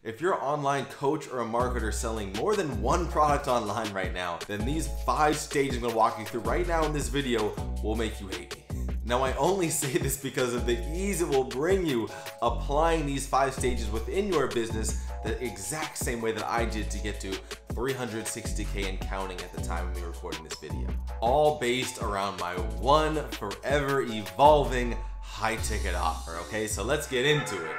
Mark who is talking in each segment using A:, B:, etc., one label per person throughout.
A: If you're an online coach or a marketer selling more than one product online right now, then these 5 stages I'm gonna walk you through right now in this video will make you hate me. Now, I only say this because of the ease it will bring you applying these 5 stages within your business the exact same way that I did to get to 360K and counting at the time of me recording this video. All based around my one forever evolving high ticket offer, okay? So let's get into it.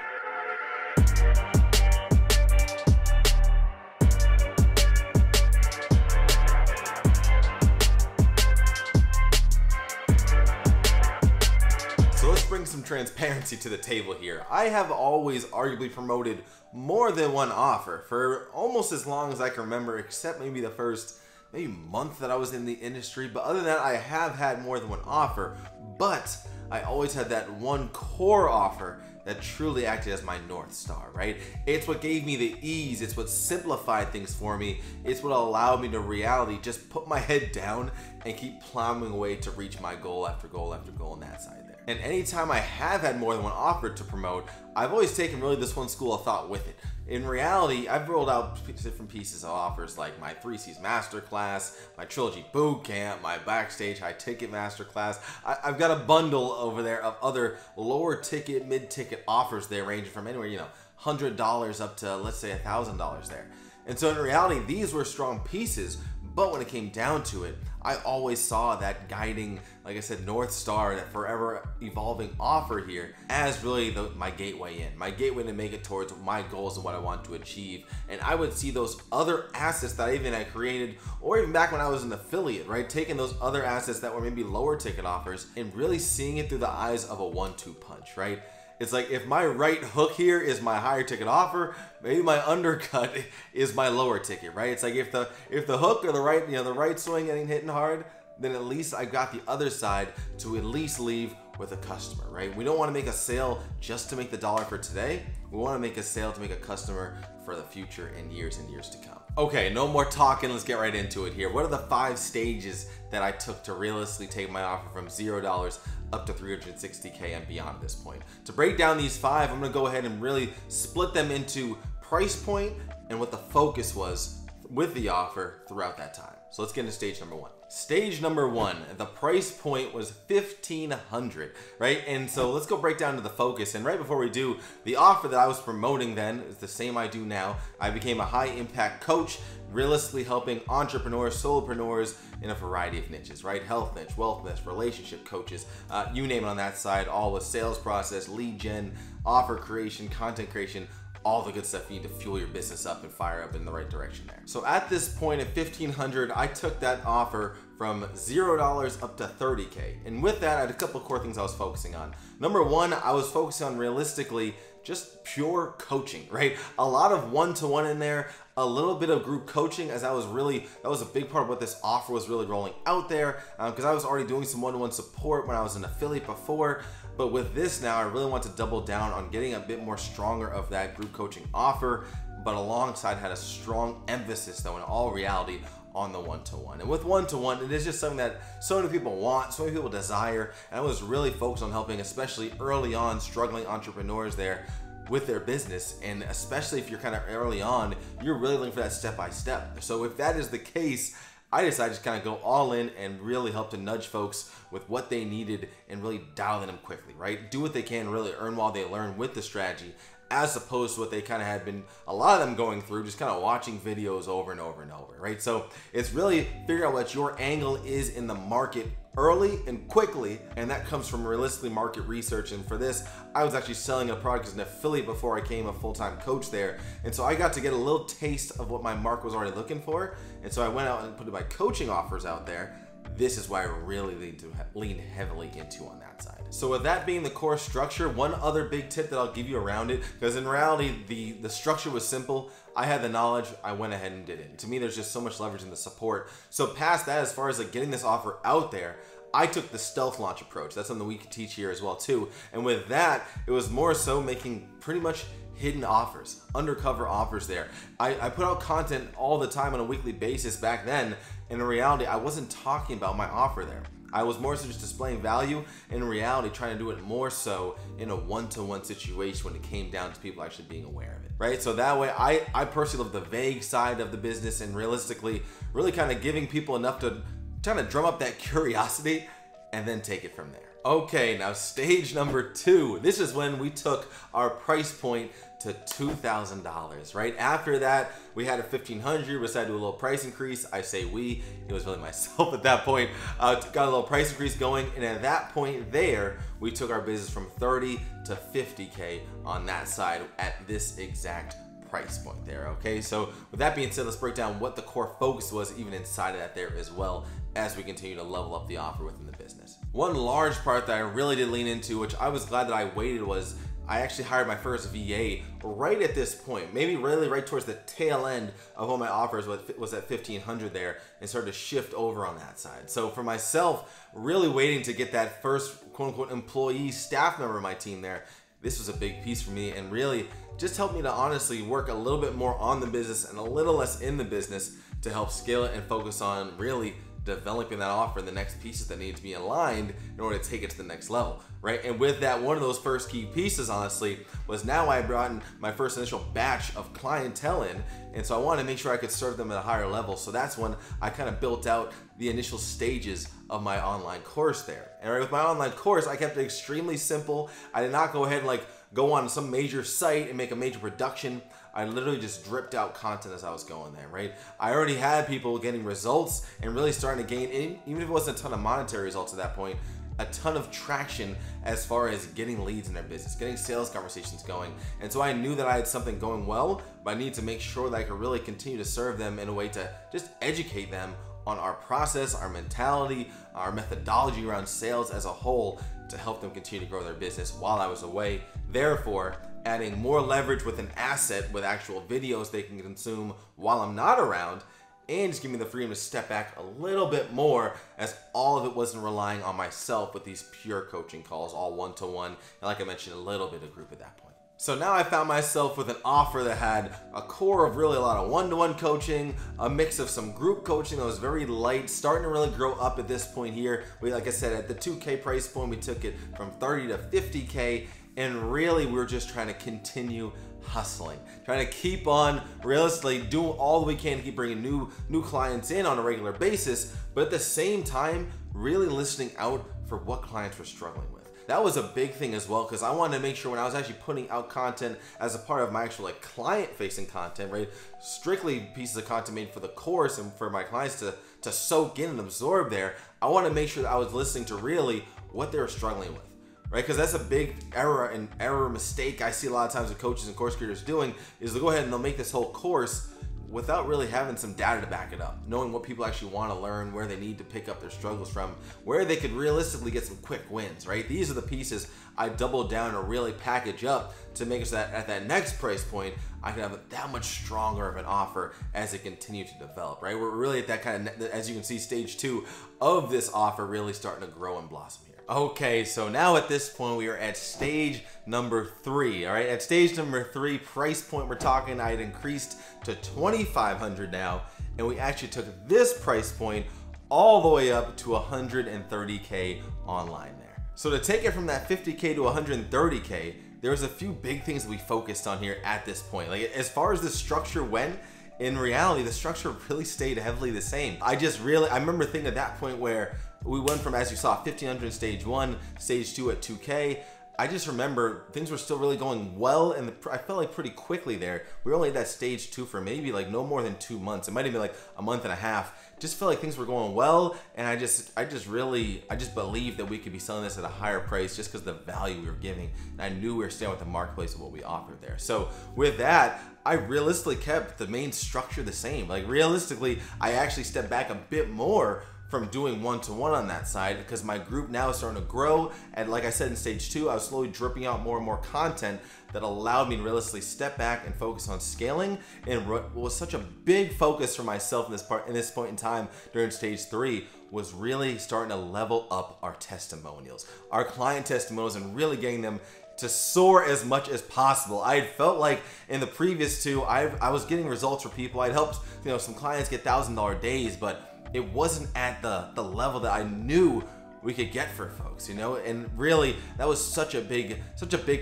A: Bring some transparency to the table here. I have always arguably promoted more than one offer for almost as long as I can remember, except maybe the first month that I was in the industry. But other than that, I have had more than one offer, but I always had that one core offer that truly acted as my North Star, right? It's what gave me the ease, it's what simplified things for me, it's what allowed me to reality just put my head down and keep plowing away to reach my goal after goal after goal on that side there. And anytime I have had more than one offer to promote, I've always taken really this one school of thought with it. In reality, I've rolled out different pieces of offers like my 3Cs Masterclass, my Trilogy Bootcamp, my Backstage High Ticket Masterclass. I've got a bundle over there of other lower ticket, mid-ticket offers there ranging from anywhere, $100 up to, let's say, $1,000 there. And so in reality, these were strong pieces, but when it came down to it, I always saw that guiding, like I said, North Star, that forever evolving offer here as really my gateway in. My gateway to make it towards my goals and what I want to achieve. And I would see those other assets that I even had created, or even back when I was an affiliate, right? Taking those other assets that were maybe lower ticket offers and really seeing it through the eyes of a 1-2 punch, right? It's like if my right hook here is my higher ticket offer, maybe my undercut is my lower ticket, right? It's like if the hook or the right swing ain't hitting hard, then at least I got the other side to at least leave with a customer, right? We don't want to make a sale just to make the dollar for today. We want to make a sale to make a customer for the future and years to come. Okay, no more talking, let's get right into it here. What are the 5 stages that I took to realistically take my offer from $0 up to 360K and beyond at this point? To break down these 5, I'm gonna go ahead and really split them into price point and what the focus was with the offer throughout that time. So let's get into stage number 1. Stage number 1, the price point was $1,500, right? And so let's go break down to the focus. And right before we do, the offer that I was promoting then is the same I do now. I became a high impact coach, realistically helping entrepreneurs, solopreneurs in a variety of niches, right? Health niche, wealth niche, relationship coaches, you name it on that side, all with sales process, lead gen, offer creation, content creation, all the good stuff you need to fuel your business up and fire up in the right direction there. So at this point at $1,500, I took that offer from $0 up to 30K. And with that, I had a couple of core things I was focusing on. Number 1, I was focusing on realistically just pure coaching, right? A lot of one-to-one in there, a little bit of group coaching, as that was a big part of what this offer was really rolling out there, because I was already doing some one-to-one support when I was an affiliate before. But with this now, I really want to double down on getting a bit more stronger of that group coaching offer, but alongside had a strong emphasis though in all reality on the one-to-one. And with one-to-one, it is just something that so many people want, so many people desire, and I was really focused on helping, especially early on, struggling entrepreneurs there with their business. And especially if you're kind of early on, you're really looking for that step-by-step. So if that is the case, I decided to just kind of go all in and really help to nudge folks with what they needed and really dial in them quickly, right? Do what they can, really earn while they learn with the strategy, as opposed to what they kind of had been, a lot of them going through, just kind of watching videos over and over and over, right? So it's really figuring out what your angle is in the market early and quickly, and that comes from realistically market research. And for this, I was actually selling a product as an affiliate before I became a full-time coach there, and so I got to get a little taste of what my market was already looking for, and so I went out and put my coaching offers out there. This is why I really lean heavily into on that side. So with that being the core structure, one other big tip that I'll give you around it, because in reality, the structure was simple. I had the knowledge, I went ahead and did it. To me, there's just so much leverage in the support. So past that, as far as like getting this offer out there, I took the stealth launch approach. That's something we can teach here as well too. And with that, it was more so making pretty much hidden offers, undercover offers there. I put out content all the time on a weekly basis back then, and in reality, I wasn't talking about my offer there. I was more so just displaying value, and in reality, trying to do it more so in a one-to-one situation when it came down to people actually being aware of it. right? So that way I personally love the vague side of the business and realistically really kind of giving people enough to trying to drum up that curiosity and then take it from there. Okay, now stage number 2. This is when we took our price point to $2,000, right? After that, we had a $1,500, we decided to do a little price increase. I say we, it was really myself at that point. Got a little price increase going, and at that point there, we took our business from 30 to 50K on that side at this exact price point there, okay? So with that being said, let's break down what the core focus was even inside of that there as well as we continue to level up the offer within the business. One large part that I really did lean into, which I was glad that I waited, was I actually hired my first VA right at this point, maybe really right towards the tail end of all my offers was at 1,500 there, and started to shift over on that side. So for myself, really waiting to get that first quote unquote employee staff member of my team there, this was a big piece for me and really just helped me to honestly work a little bit more on the business and a little less in the business to help scale it and focus on really developing that offer and the next pieces that need to be aligned in order to take it to the next level, right? And with that, one of those first key pieces, honestly, was now I brought in my first initial batch of clientele in, and so I wanted to make sure I could serve them at a higher level. So that's when I kind of built out the initial stages of my online course there. And right, with my online course, I kept it extremely simple. I did not go ahead and go on some major site and make a major production. I literally just dripped out content as I was going there, right? I already had people getting results and really starting to gain, even if it wasn't a ton of monetary results at that point, a ton of traction as far as getting leads in their business, getting sales conversations going. And so I knew that I had something going well, but I needed to make sure that I could really continue to serve them in a way to just educate them on our process, our mentality, our methodology around sales as a whole to help them continue to grow their business while I was away. Therefore, adding more leverage with an asset with actual videos they can consume while I'm not around, and just give me the freedom to step back a little bit more, as all of it wasn't relying on myself with these pure coaching calls, all one-to-one, and like I mentioned, a little bit of group at that point. So now I found myself with an offer that had a core of really a lot of one-to-one coaching, a mix of some group coaching that was very light, starting to really grow up at this point here. Like I said, at the 2K price point, we took it from 30 to 50K, and really we were just trying to continue hustling, trying to keep on realistically doing all that we can to keep bringing new clients in on a regular basis, but at the same time, really listening out for what clients were struggling with. That was a big thing as well, because I wanted to make sure when I was actually putting out content as a part of my actual client-facing content, right? Strictly pieces of content made for the course and for my clients to soak in and absorb there. I want to make sure that I was listening to really what they were struggling with, right? Because that's a big error mistake I see a lot of times with coaches and course creators doing, is they'll go ahead and they'll make this whole course without really having some data to back it up, knowing what people actually want to learn, where they need to pick up their struggles from, where they could realistically get some quick wins, right? These are the pieces I double down or really package up to make it so that at that next price point, I can have that much stronger of an offer as it continues to develop, right? We're really at that kind of, as you can see, stage 2 of this offer really starting to grow and blossom here. Okay, so now at this point, we are at stage number 3, all right? At stage number 3, price point we're talking, I had increased to 2,500 now, and we actually took this price point all the way up to 130K online there. So to take it from that 50K to 130K, there was a few big things that we focused on here at this point. As far as the structure went, in reality, the structure really stayed heavily the same. I remember thinking at that point where we went from, as you saw, 1,500 in stage 1, stage 2 at 2K. I just remember things were still really going well, and I felt like pretty quickly there. We were only at that stage 2 for maybe no more than 2 months. It might have been a month and a half. Just felt like things were going well, and I just believed that we could be selling this at a higher price just because of the value we were giving. And I knew we were staying with the marketplace of what we offered there. So with that, I realistically kept the main structure the same. Realistically, I actually stepped back a bit more from doing one-to-one on that side, because my group now is starting to grow, and like I said in stage 2, I was slowly dripping out more and more content that allowed me to realistically step back and focus on scaling. And what was such a big focus for myself in this point in time during stage 3 was really starting to level up our testimonials, our client testimonials, and really getting them to soar as much as possible. I had felt like in the previous 2, I was getting results for people. I'd helped some clients get $1,000 days, but it wasn't at the level that I knew we could get for folks, you know. And really, that was such a big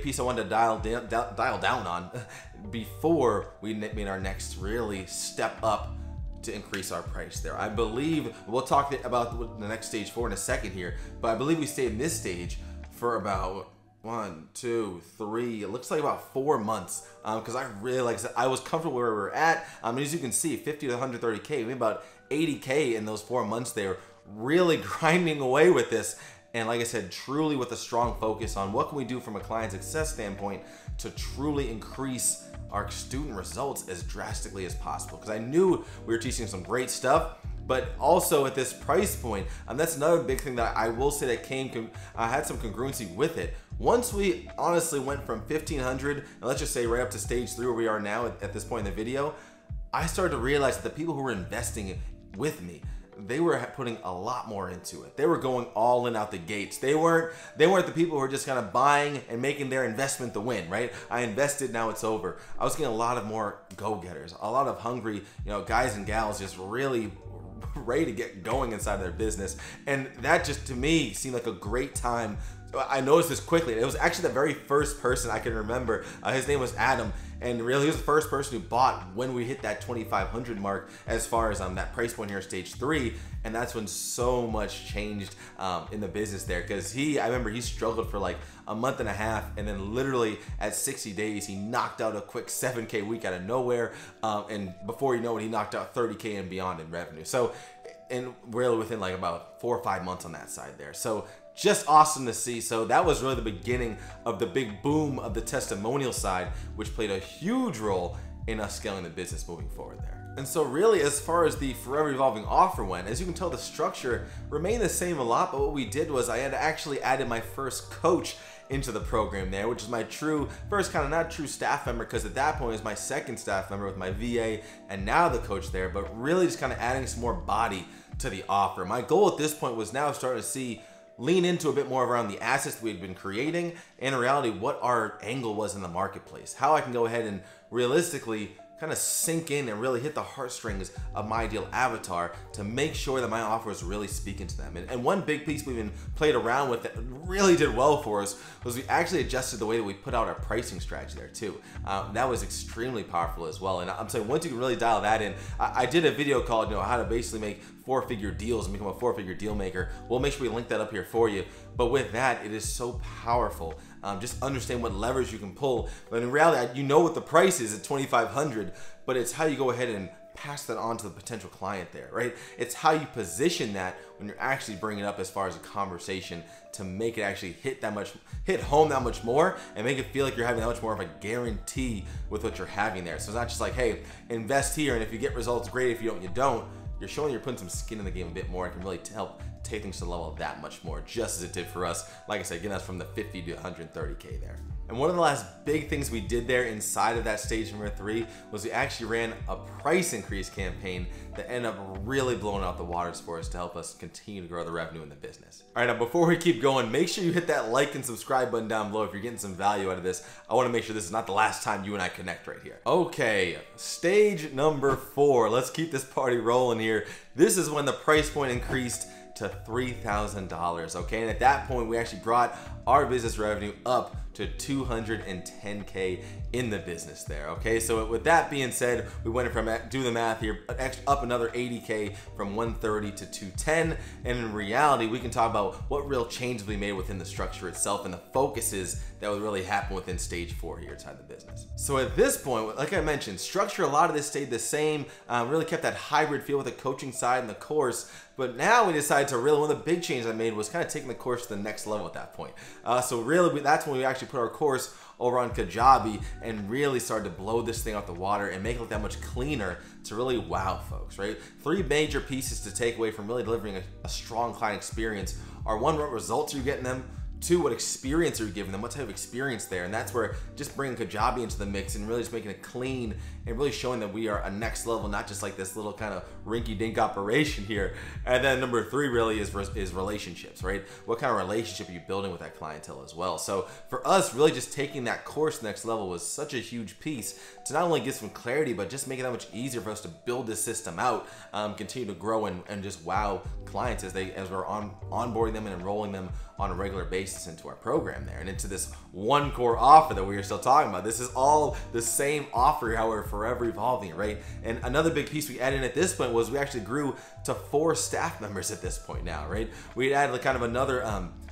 A: piece I wanted to dial down on before we made our next really step up to increase our price there. I believe we'll talk about the next stage 4 in a second here, but I believe we stayed in this stage for about 1, 2, 3, it looks like about 4 months, because I really, like I said, I was comfortable where we were at. As you can see, 50 to 130K, maybe about 80K in those 4 months there, really grinding away with this. And like I said, truly with a strong focus on what can we do from a client success standpoint to truly increase our student results as drastically as possible. Because I knew we were teaching some great stuff, but also at this price point, and that's another big thing that I will say that had some congruency with it. Once we honestly went from 1,500, and let's just say right up to stage 3 where we are now at this point in the video, I started to realize that the people who were investing with me, they were putting a lot more into it. They were going all in out the gates. They weren't the people who were just kind of buying and making their investment the win, right? I invested, now it's over. I was getting a lot of more go-getters, a lot of hungry, guys and gals just really ready to get going inside their business. And that just, to me, seemed like a great time. I noticed this quickly. It was actually the very first person I can remember. His name was Adam, and really he was the first person who bought when we hit that 2,500 mark as far as that price point here, stage 3. And that's when so much changed in the business there, because I remember he struggled for like a month and a half, and then literally at 60 days he knocked out a quick 7K week out of nowhere, and before you know it, he knocked out 30K and beyond in revenue. So, and really within like about 4 or 5 months on that side there. So just awesome to see. So that was really the beginning of the big boom of the testimonial side, which played a huge role in us scaling the business moving forward there. And so really, as far as the forever evolving offer went, as you can tell, the structure remained the same a lot, but what we did was I had actually added my first coach into the program there, which is my first kind of not true staff member, because at that point it was my second staff member with my VA and now the coach there, but really just kind of adding some more body to the offer. My goal at this point was now starting to lean into a bit more around the assets we had been creating, and in reality what our angle was in the marketplace, how I can go ahead and realistically kind of sink in and really hit the heartstrings of my ideal avatar to make sure that my offer is really speaking to them. And one big piece we even played around with that really did well for us was we actually adjusted the way that we put out our pricing strategy there too. That was extremely powerful as well. And I'm saying, once you can really dial that in, I did a video called how to basically make 4-figure deals and become a 4-figure deal maker. We'll make sure we link that up here for you. But with that, it is so powerful. Just understand what levers you can pull. But in reality, you know what the price is at 2,500, but it's how you go ahead and pass that on to the potential client there, right? It's how you position that when you're actually bringing it up as far as a conversation to make it actually hit home that much more and make it feel like you're having that much more of a guarantee with what you're having there. So it's not just like, hey, invest here, and if you get results, great. If you don't, you don't. You're showing you're putting some skin in the game a bit more. It can really help take things to the level that much more, just as it did for us. Like I said, getting us from the 50 to 130K there. And one of the last big things we did there inside of that stage number 3 was we actually ran a price increase campaign that ended up really blowing out the waters for us to help us continue to grow the revenue in the business. All right, now before we keep going, make sure you hit that like and subscribe button down below if you're getting some value out of this. I want to make sure this is not the last time you and I connect right here. Okay, stage number 4. Let's keep this party rolling here. This is when the price point increased to $3,000, okay? And at that point, we actually brought our business revenue up to 210K in the business there, okay? So with that being said, we went from, do the math here, up another 80K from 130 to 210. And in reality, we can talk about what real changes we made within the structure itself and the focuses that would really happen within stage 4 here inside the business. So at this point, like I mentioned, structure, a lot of this stayed the same, really kept that hybrid feel with the coaching side and the course. But now we decided to really, one of the big changes I made was kind of taking the course to the next level at that point. So really, that's when we actually put our course over on Kajabi and really started to blow this thing out the water and make it look that much cleaner to really wow folks, right? 3 major pieces to take away from really delivering a strong client experience are: 1, what results are you getting them? 2, what experience are you giving them? What type of experience there? And that's where just bringing Kajabi into the mix and really just making it clean and really showing that we are a next level, not just like this little kind of rinky-dink operation here. And then number 3 really is relationships, right? What kind of relationship are you building with that clientele as well? So for us, really just taking that course next level was such a huge piece to not only get some clarity, but just make it that much easier for us to build this system out, continue to grow and just wow clients as we're onboarding them and enrolling them on a regular basis into our program there and into this one core offer that we are still talking about. This is all the same offer, however, forever evolving, right? And another big piece we added in at this point was we actually grew to 4 staff members at this point now, right? We added kind of another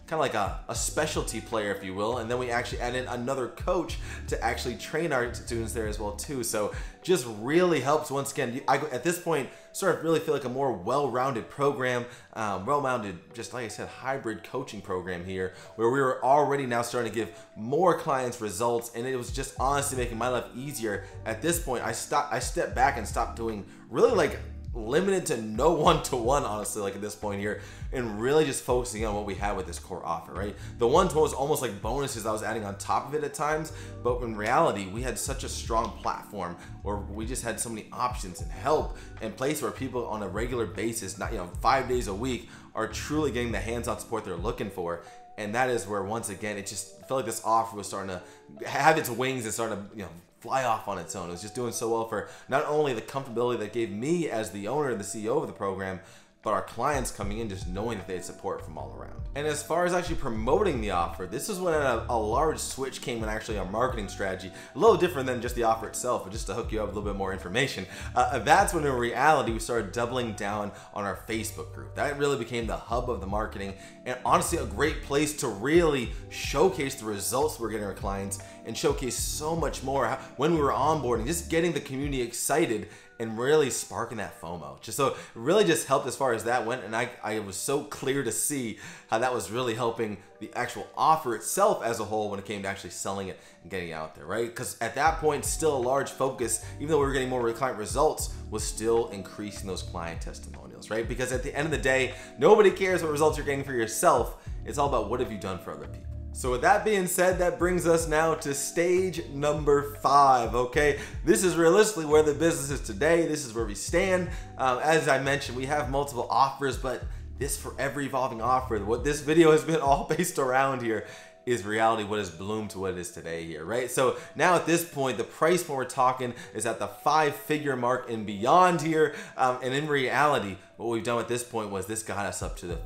A: kind of like a specialty player, if you will, and then we actually added another coach to actually train our students there as well too. So just really helps, once again, I at this point sort of really feel like a more well-rounded program, well-rounded, just like I said, hybrid coaching program here, where we were already now starting to give more clients results, and it was just honestly making my life easier. At this point, I stepped back and stopped doing really like limited to no one-to-one, honestly, like at this point here, and really just focusing on what we had with this core offer, right? The one-to-one was almost like bonuses I was adding on top of it at times, but in reality, we had such a strong platform where we just had so many options and help and place where people on a regular basis, not 5 days a week, are truly getting the hands-on support they're looking for. And that is where, once again, it just felt like this offer was starting to have its wings and starting to, fly off on its own. It was just doing so well for not only the comfortability that gave me as the owner and the CEO of the program, but our clients coming in just knowing that they had support from all around. And as far as actually promoting the offer, this is when a large switch came in actually our marketing strategy. A little different than just the offer itself, but just to hook you up with a little bit more information. That's when in reality we started doubling down on our Facebook group. That really became the hub of the marketing, and honestly a great place to really showcase the results we're getting our clients and showcase so much more when we were onboarding, just getting the community excited and really sparking that FOMO. Just so it really just helped as far as that went, and I was so clear to see how that was really helping the actual offer itself as a whole when it came to actually selling it and getting it out there, right? Because at that point, still a large focus, even though we were getting more client results, was still increasing those client testimonials, right? Because at the end of the day, nobody cares what results you're getting for yourself. It's all about what have you done for other people. So with that being said, that brings us now to stage number 5, okay? This is realistically where the business is today. This is where we stand. As I mentioned, we have multiple offers, but this forever evolving offer, what this video has been all based around here, is reality what has bloomed to what it is today here, right? So now at this point, the price point we're talking is at the 5-figure mark and beyond here. And in reality, what we've done at this point was this got us up to the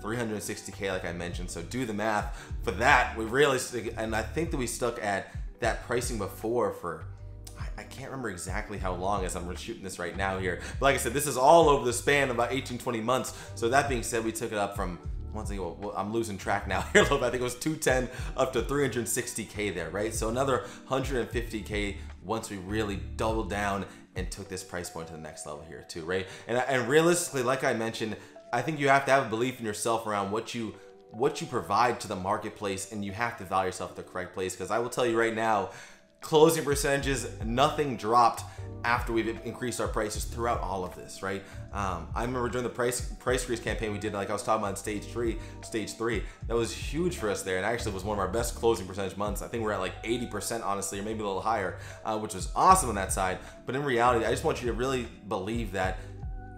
A: 360K, like I mentioned. So do the math for that. We really, and I think that we stuck at that pricing before for, I can't remember exactly how long as I'm shooting this right now here. But like I said, this is all over the span of about 18-20 months. So that being said, we took it up from, once again, well, I'm losing track now here a little bit. I think it was 210 up to 360K there, right? So another 150K once we really doubled down and took this price point to the next level here too, right? And realistically, like I mentioned, I think you have to have a belief in yourself around what you provide to the marketplace, and you have to value yourself at the correct place. Because I will tell you right now, closing percentages, nothing dropped after we've increased our prices throughout all of this, right? I remember during the price increase campaign we did, like I was talking about in stage three, that was huge for us there, and actually was one of our best closing percentage months. I think we're at like 80% honestly, or maybe a little higher, which was awesome on that side. But in reality, I just want you to really believe that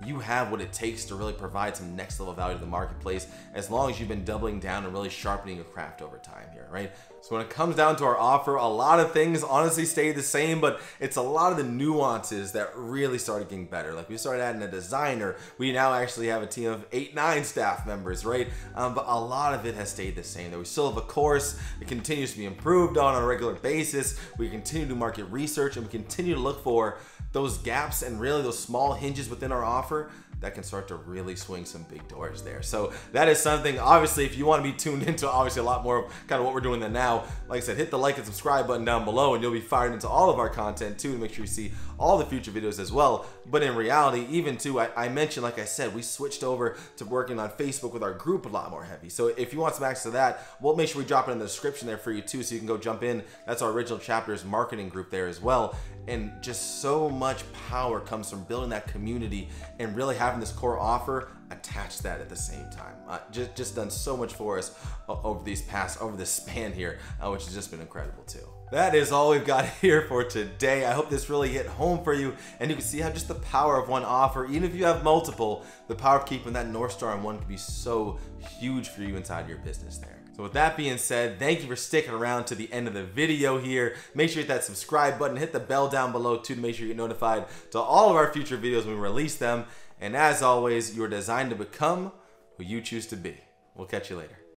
A: you have what it takes to really provide some next level value to the marketplace, as long as you've been doubling down and really sharpening your craft over time here, right? So when it comes down to our offer, a lot of things honestly stay the same, but it's a lot of the nuances that really started getting better. Like we started adding a designer. We now actually have a team of 8-9 staff members, right? But a lot of it has stayed the same. We still have a course. It continues to be improved on a regular basis. We continue to do market research, and we continue to look for those gaps and really those small hinges within our offer that can start to really swing some big doors there. So that is something, obviously, if you want to be tuned into obviously a lot more of kind of what we're doing than now, like I said, hit the like and subscribe button down below, and you'll be fired into all of our content too, to make sure you see all the future videos as well. But in reality, even too, I mentioned, like I said, we switched over to working on Facebook with our group a lot more heavy. So if you want some access to that, we'll make sure we drop it in the description there for you too, so you can go jump in. That's our original chapters marketing group there as well. And just so much power comes from building that community and really having this core offer attach that at the same time. Just done so much for us over this span here, which has just been incredible too. That is all we've got here for today. I hope this really hit home for you, and you can see how just the power of one offer, even if you have multiple, the power of keeping that North Star on one can be so huge for you inside your business there. So with that being said, thank you for sticking around to the end of the video here. Make sure you hit that subscribe button, hit the bell down below too to make sure you get notified to all of our future videos when we release them. And as always, you're designed to become who you choose to be. We'll catch you later.